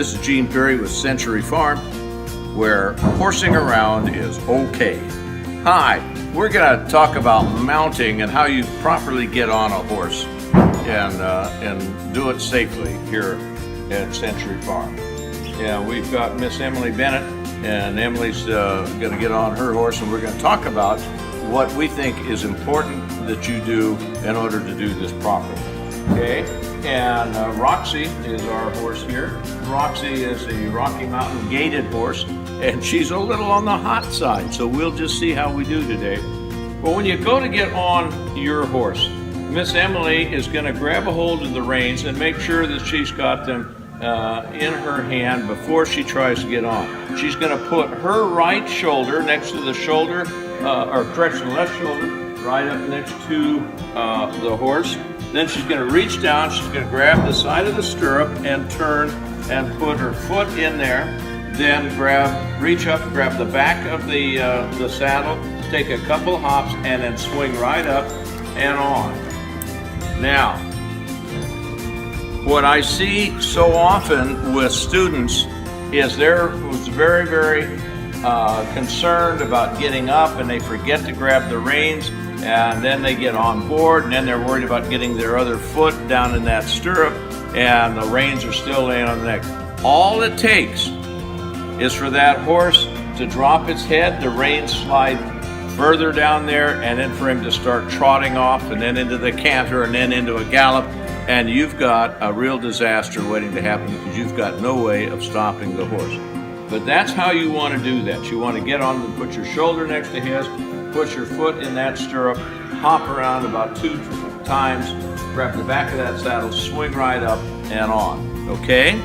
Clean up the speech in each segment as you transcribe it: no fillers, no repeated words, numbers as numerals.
This is Gene Perry with Century Farm, where horsing around is okay. Hi, we're going to talk about mounting and how you properly get on a horse and do it safely here at Century Farm. Yeah, we've got Miss Emily Bennett, and Emily's going to get on her horse, and we're going to talk about what we think is important that you do in order to do this properly. Okay, and Roxy is our horse here. Roxy is a Rocky Mountain gaited horse, and she's a little on the hot side, so we'll just see how we do today. But when you go to get on your horse, Miss Emily is going to grab a hold of the reins and make sure that she's got them in her hand before she tries to get on. She's going to put her right shoulder next to the shoulder, or correction, left shoulder, right up next to the horse. Then she's going to reach down, she's going to grab the side of the stirrup and turn and put her foot in there. Then reach up, grab the back of the saddle, take a couple hops, and then swing right up and on. Now, what I see so often with students is they're very, very concerned about getting up and they forget to grab the reins, and then they get on board, and then they're worried about getting their other foot down in that stirrup, and the reins are still laying on the neck. All it takes is for that horse to drop its head, the reins slide further down there, and then for him to start trotting off, and then into the canter, and then into a gallop, and you've got a real disaster waiting to happen because you've got no way of stopping the horse. But that's how you want to do that. You want to get on and put your shoulder next to his, put your foot in that stirrup, hop around about 2 times, grab the back of that saddle, swing right up and on, okay?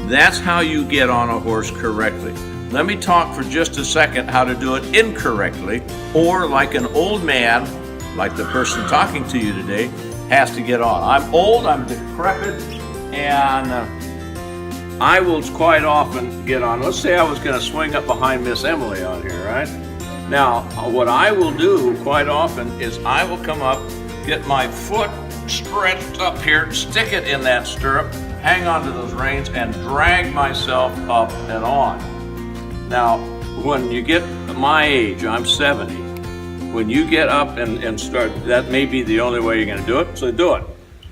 That's how you get on a horse correctly. Let me talk for just a second how to do it incorrectly, or like an old man, like the person talking to you today, has to get on. I'm old, I'm decrepit, and I will quite often get on. Let's say I was going to swing up behind Miss Emily on here, right? Now, what I will do quite often is I will come up, get my foot stretched up here, stick it in that stirrup, hang onto those reins, and drag myself up and on. Now, when you get my age, I'm 70, when you get up and start, that may be the only way you're going to do it, so do it.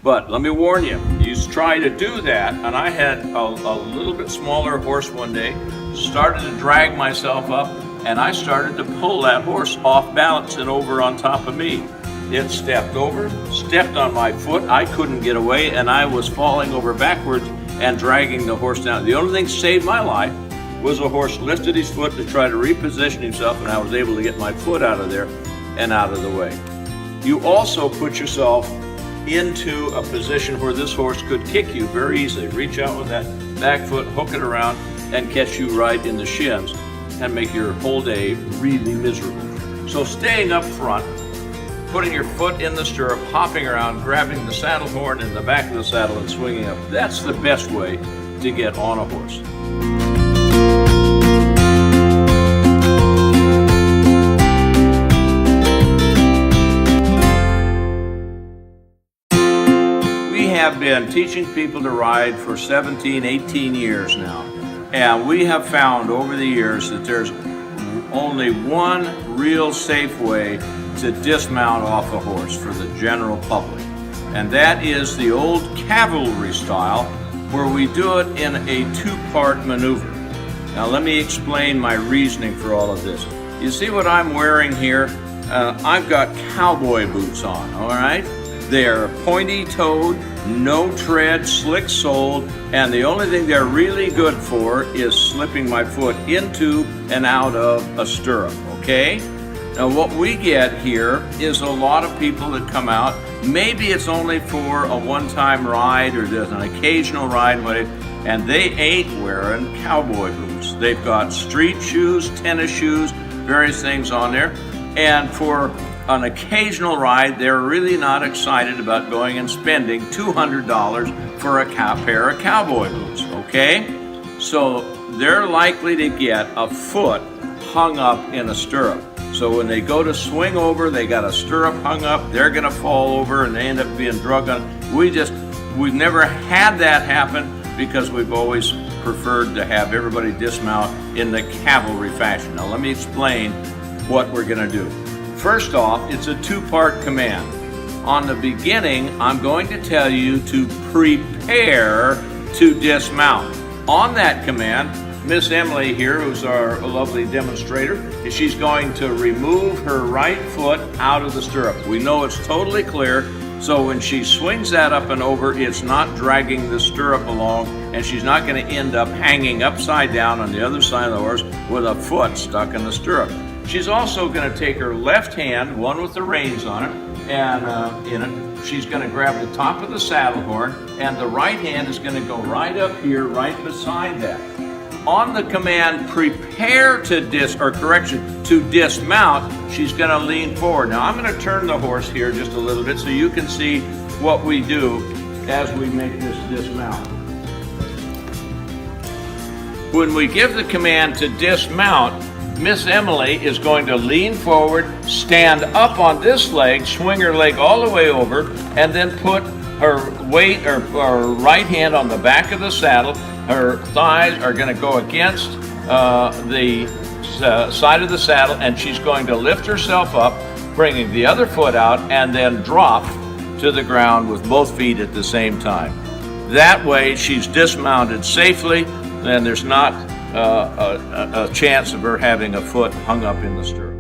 But let me warn you, you try to do that, and I had a little bit smaller horse one day, started to drag myself up, and I started to pull that horse off balance and over on top of me. It stepped over, stepped on my foot, I couldn't get away, and I was falling over backwards and dragging the horse down. The only thing that saved my life was a horse lifted his foot to try to reposition himself, and I was able to get my foot out of there and out of the way. You also put yourself into a position where this horse could kick you very easily. Reach out with that back foot, hook it around, and catch you right in the shins and make your whole day really miserable. So staying up front, putting your foot in the stirrup, hopping around, grabbing the saddle horn in the back of the saddle and swinging up, that's the best way to get on a horse. We have been teaching people to ride for 17, 18 years now. And we have found over the years that there's only one real safe way to dismount off a horse for the general public. And that is the old cavalry style, where we do it in a two-part maneuver. Now let me explain my reasoning for all of this. You see what I'm wearing here? I've got cowboy boots on, all right? They're pointy-toed, no tread, slick-soled, and the only thing they're really good for is slipping my foot into and out of a stirrup, okay? Now what we get here is a lot of people that come out, maybe it's only for a one-time ride or there's an occasional ride, and they ain't wearing cowboy boots. They've got street shoes, tennis shoes, various things on there, and for an occasional ride, they're really not excited about going and spending $200 for a pair of cowboy boots, okay? So they're likely to get a foot hung up in a stirrup. So when they go to swing over, they got a stirrup hung up, they're gonna fall over and they end up being drug on. We've never had that happen because we've always preferred to have everybody dismount in the cavalry fashion. Now let me explain what we're going to do. First off, it's a two-part command. On the beginning, I'm going to tell you to prepare to dismount. On that command, Miss Emily here, who's our lovely demonstrator, she's going to remove her right foot out of the stirrup. We know it's totally clear, so when she swings that up and over, it's not dragging the stirrup along, and she's not going to end up hanging upside down on the other side of the horse with a foot stuck in the stirrup. She's also going to take her left hand, one with the reins on it, and in it, she's going to grab the top of the saddle horn, and the right hand is going to go right up here, right beside that. On the command, prepare to dismount, she's going to lean forward. Now I'm going to turn the horse here just a little bit so you can see what we do as we make this dismount. When we give the command to dismount, Miss Emily is going to lean forward, stand up on this leg, swing her leg all the way over, and then put her weight or right hand on the back of the saddle. Her thighs are going to go against the side of the saddle, and she's going to lift herself up, bringing the other foot out, and then drop to the ground with both feet at the same time. That way she's dismounted safely, and there's not a chance of her having a foot hung up in the stirrup.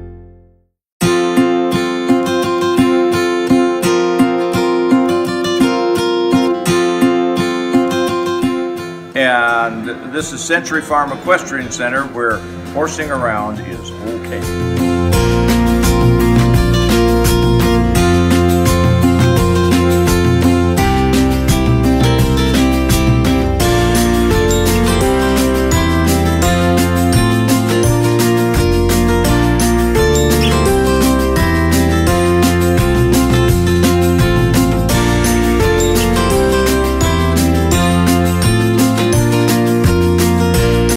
And this is Century Farm Equestrian Center, where horsing around is okay.